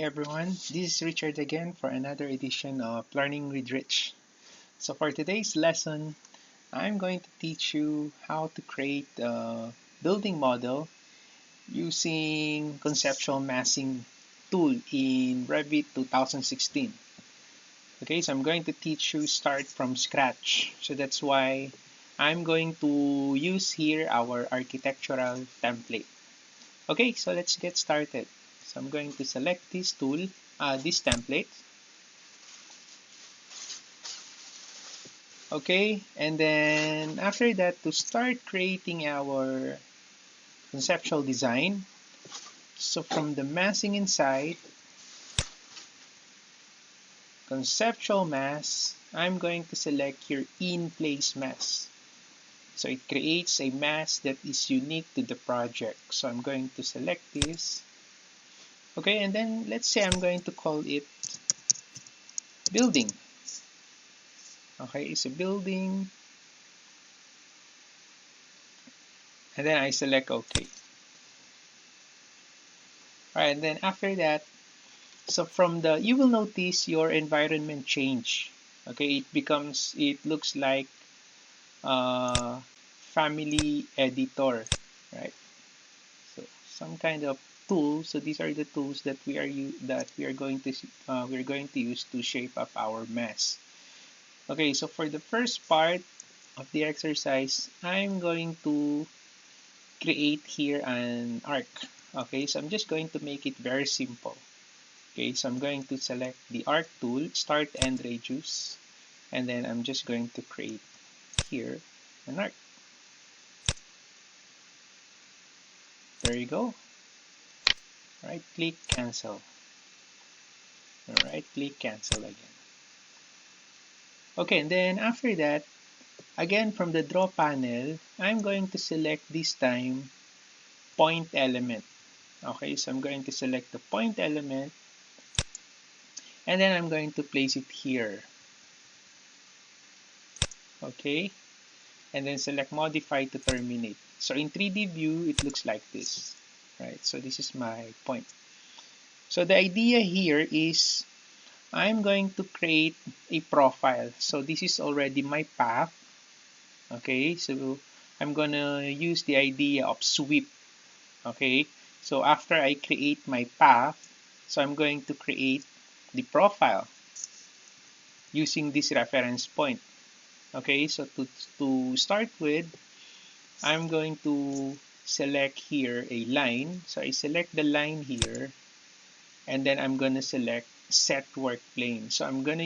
everyone, this is Richard again for another edition of Learning with Rich. So for today's lesson, I'm going to teach you how to create a building model using conceptual massing tool in Revit 2016. Okay, so I'm going to teach you start from scratch. So that's why I'm going to use here our architectural template. Okay, so let's get started. So I'm going to select this tool, this template. Okay, and then after that, to start creating our conceptual design, so from the massing inside, conceptual mass, I'm going to select your Inplace Mass. So it creates a mass that is unique to the project. So I'm going to select this. Okay, and then let's say I'm going to call it building. Okay, it's a building. And then I select OK. Alright, and then after that, so from the, you will notice your environment change. Okay, it looks like family editor, right? So some kind of tool. So these are the tools that we are going to use to shape up our mess. Okay, so for the first part of the exercise, I'm going to create here an arc. Okay, so I'm just going to make it very simple. Okay, so I'm going to select the arc tool, start and radius, and then I'm just going to create here an arc. There you go. Right click, cancel. Right click, cancel again. Okay, and then after that, again from the draw panel, I'm going to select this time point element. Okay, so I'm going to select the point element, and then I'm going to place it here. Okay, and then select modify to terminate. So in 3D view, it looks like this, right? So this is my point. So the idea here is I'm going to create a profile. So this is already my path. Okay, so I'm gonna use the idea of sweep. Okay, so after I create my path, so I'm going to create the profile using this reference point. Okay, so to start with, I'm going to select here a line. So I select the line here, and then I'm going to select set work plane. So I'm going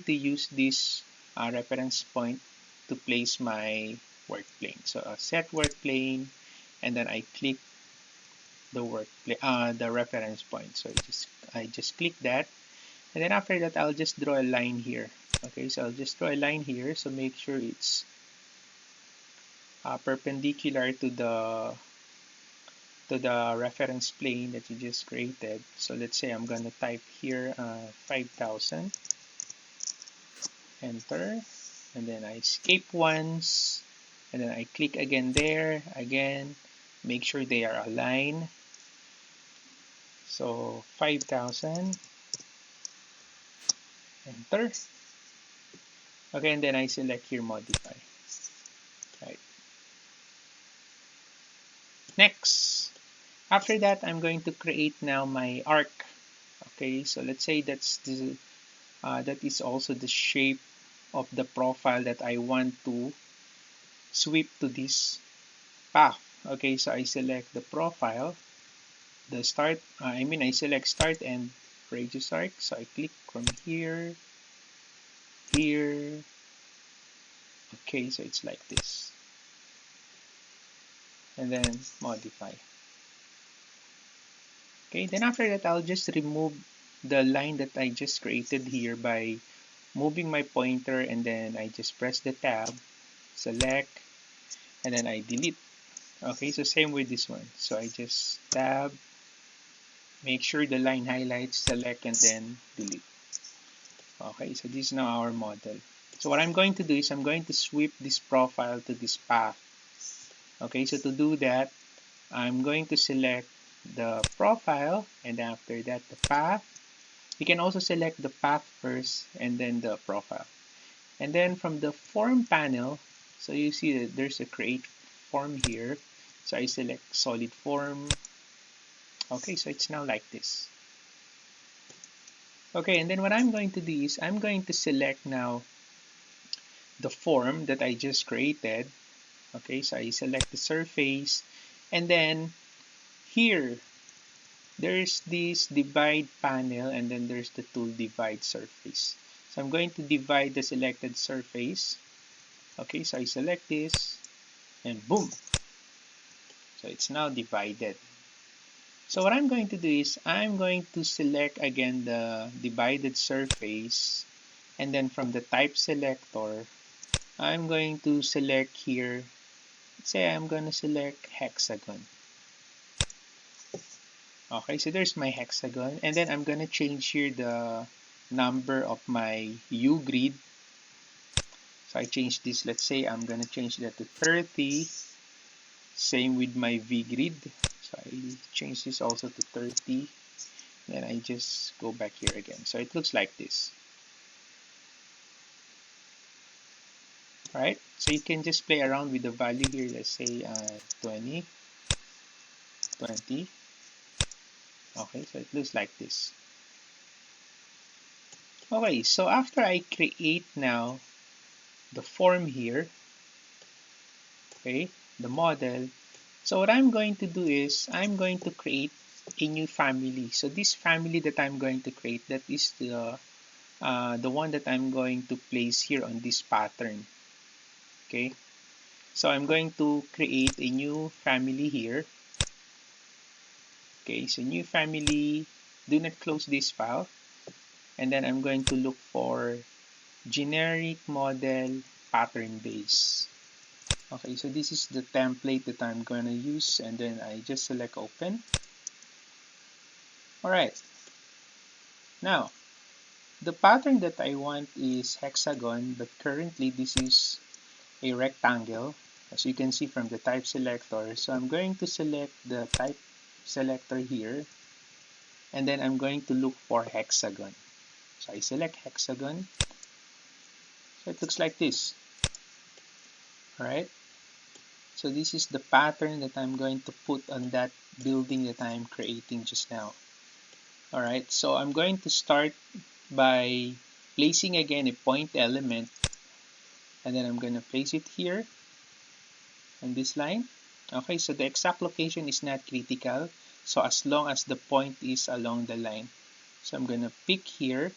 to use this reference point to place my work plane. So set work plane, and then I click the the reference point. So I just click that, and then after that I'll just draw a line here. Okay, so I'll just draw a line here. So make sure it's perpendicular to the reference plane that you just created. So let's say I'm gonna type here 5,000, enter, and then I escape once, and then I click again there, again, make sure they are aligned. So 5,000, enter. Okay, and then I select here modify. Right. Next, after that, I'm going to create now my arc. Okay, so let's say that is also the shape of the profile that I want to sweep to this path. Okay, so I select the profile, the start, I select start and radius arc. So I click from here, here. Okay, so it's like this. And then modify. Okay, then after that, I'll just remove the line that I just created here by moving my pointer, and then I just press the tab, select, and then I delete. Okay, so same with this one. So I just tab, make sure the line highlights, select, and then delete. Okay, so this is now our model. So what I'm going to do is I'm going to sweep this profile to this path. Okay, so to do that, I'm going to select the profile, and after that the path. You can also select the path first and then the profile. And then from the form panel, so you see that there's a create form here. So I select solid form. Okay, so it's now like this. Okay, and then what I'm going to do is I'm going to select now the form that I just created. Okay, so I select the surface, and then here there's this divide panel, and then there's the tool divide surface. So I'm going to divide the selected surface. Okay, so I select this, and boom, so it's now divided. So what I'm going to do is I'm going to select again the divided surface, and then from the type selector I'm going to select here, let's say I'm going to select hexagon. Okay, so there's my hexagon, and then I'm going to change here the number of my U grid. So I change this, let's say I'm going to change that to 30. Same with my V grid. So I change this also to 30. Then I just go back here again. So it looks like this. Alright, so you can just play around with the value here. Let's say 20, 20. Okay, so it looks like this. Okay, so after I create now the form here, okay, the model, so what I'm going to do is I'm going to create a new family. So this family that I'm going to create, that is the one that I'm going to place here on this pattern. Okay, so I'm going to create a new family here. Okay, so new family, do not close this file, and then I'm going to look for generic model pattern base. Okay, so this is the template that I'm going to use, and then I just select open. Alright, now the pattern that I want is hexagon, but currently this is a rectangle, as you can see from the type selector. So I'm going to select the type selector here, and then I'm going to look for hexagon. So I select hexagon. So it looks like this. Alright, so this is the pattern that I'm going to put on that building that I'm creating just now. Alright, so I'm going to start by placing again a point element, and then I'm going to place it here on this line. Okay, so the exact location is not critical, so as long as the point is along the line. So I'm going to pick here.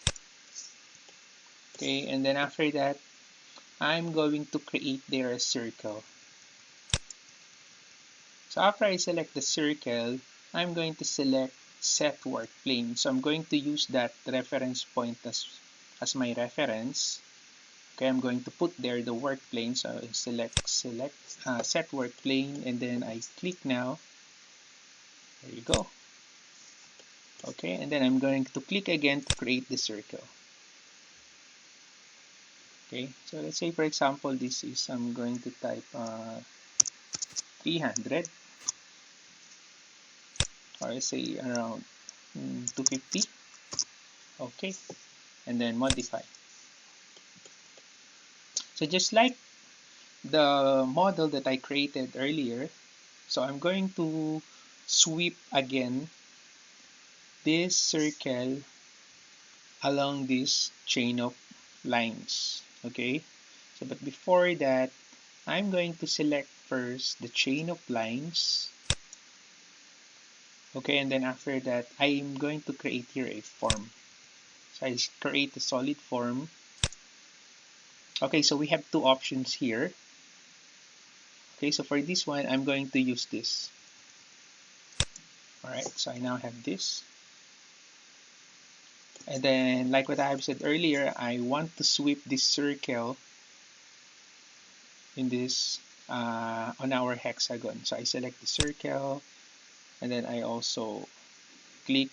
Okay, and then after that I'm going to create there a circle. So after I select the circle, I'm going to select set work plane. So I'm going to use that reference point as my reference. Okay, I'm going to put there the work plane. So I select set work plane, and then I click now. There you go. Okay, and then I'm going to click again to create the circle. Okay, so let's say for example this is, I'm going to type 300, or let's say around 250. Okay, and then modify. So just like the model that I created earlier, so I'm going to sweep again this circle along this chain of lines. Okay, so but before that I'm going to select first the chain of lines. Okay, and then after that I'm going to create here a form. So I create a solid form. Okay, so we have two options here. Okay, so for this one I'm going to use this. Alright, so I now have this. And then like what I have said earlier, I want to sweep this circle in this on our hexagon. So I select the circle, and then I also click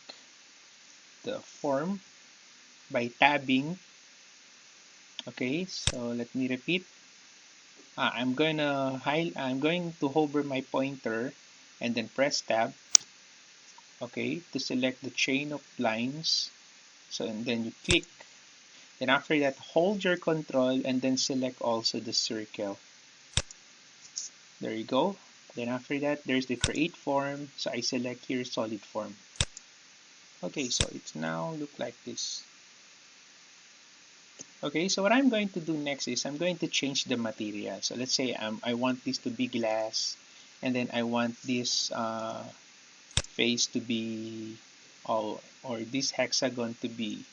the form by tabbing. Okay, so let me repeat. I'm going to hover my pointer and then press tab. okay, to select the chain of lines. So, and then you click. Then after that, hold your control and then select also the circle. There you go. Then after that, there's the create form. So I select here solid form. Okay, so it's now look like this. Okay, so what I'm going to do next is I'm going to change the material. So let's say I want this to be glass, and then I want this face to be all, or this hexagon to be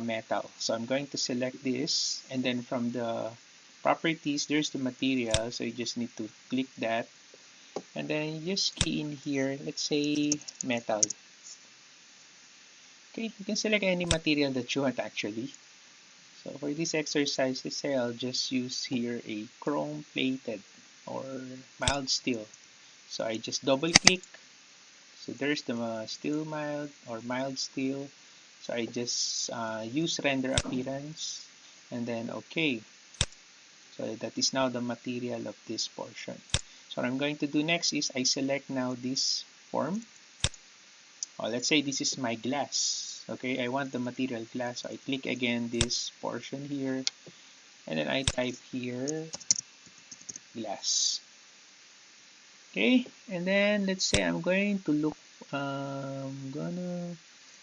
metal. So I'm going to select this, and then from the properties, there's the material. So you just need to click that, and then you just key in here, let's say metal. Okay, you can select any material that you want actually. So for this exercise, let's say I'll just use here a chrome plated or mild steel. So I just double click. So there's the steel mild or mild steel. So I just use render appearance and then okay. So that is now the material of this portion. So what I'm going to do next is I select now this form. Oh, let's say this is my glass. Okay, I want the material glass. So I click again this portion here. And then I type here glass. Okay, and then let's say I'm going to look, I'm gonna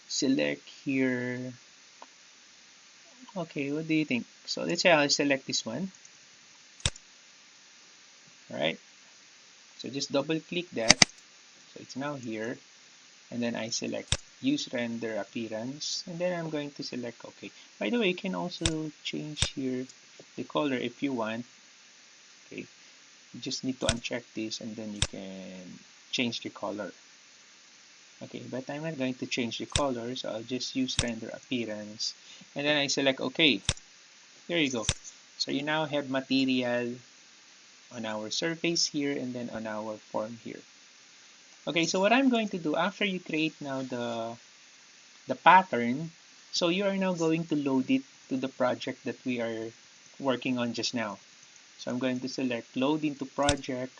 select here. Okay, what do you think? So let's say I'll select this one. All right, so just double click that. So it's now here. And then I select use render appearance. And then I'm going to select OK. By the way, you can also change here the color if you want. Okay, you just need to uncheck this and then you can change the color. Okay, but I'm not going to change the color, so I'll just use render appearance. And then I select OK. There you go. So you now have material on our surface here and then on our form here. Okay, so what I'm going to do after you create now the pattern, so you are now going to load it to the project that we are working on just now. So I'm going to select load into project,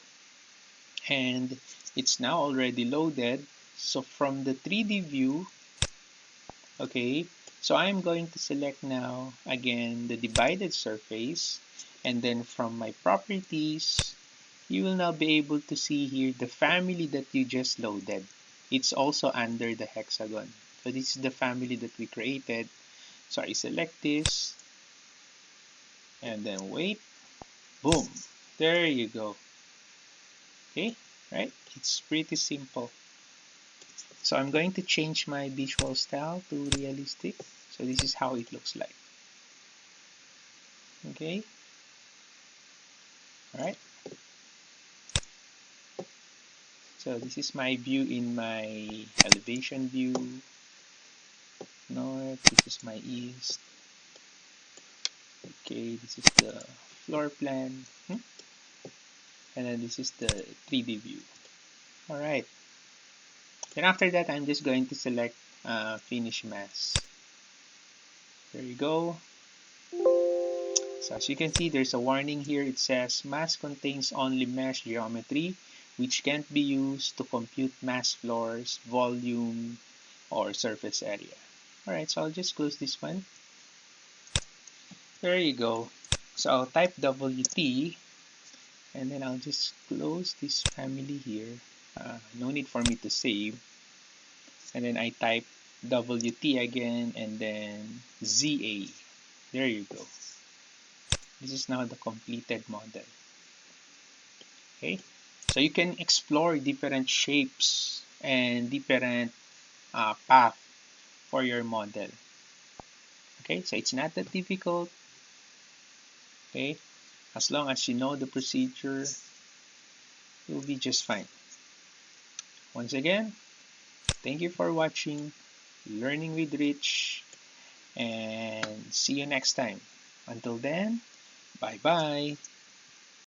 and it's now already loaded. So from the 3D view, okay, so I'm going to select now again the divided surface, and then from my properties, you will now be able to see here the family that you just loaded. It's also under the hexagon. So this is the family that we created. So I select this and then wait, boom, there you go. Okay, right? It's pretty simple. So I'm going to change my visual style to realistic. So this is how it looks like. Okay, all right. So this is my view in my elevation view. North, this is my east. Okay, this is the floor plan. And then this is the 3D view. All right. Then after that, I'm just going to select finish mass. There you go. So as you can see, there's a warning here. It says mass contains only mesh geometry, which can't be used to compute mass floors, volume, or surface area. All right, so I'll just close this one. There you go. So I'll type WT, and then I'll just close this family here. No need for me to save. And then I type WT again, and then ZA. There you go. This is now the completed model. Okay, so you can explore different shapes and different path for your model. Okay, so it's not that difficult. Okay, as long as you know the procedure, you'll be just fine. Once again, thank you for watching Learning with Rich, and see you next time. Until then, bye bye.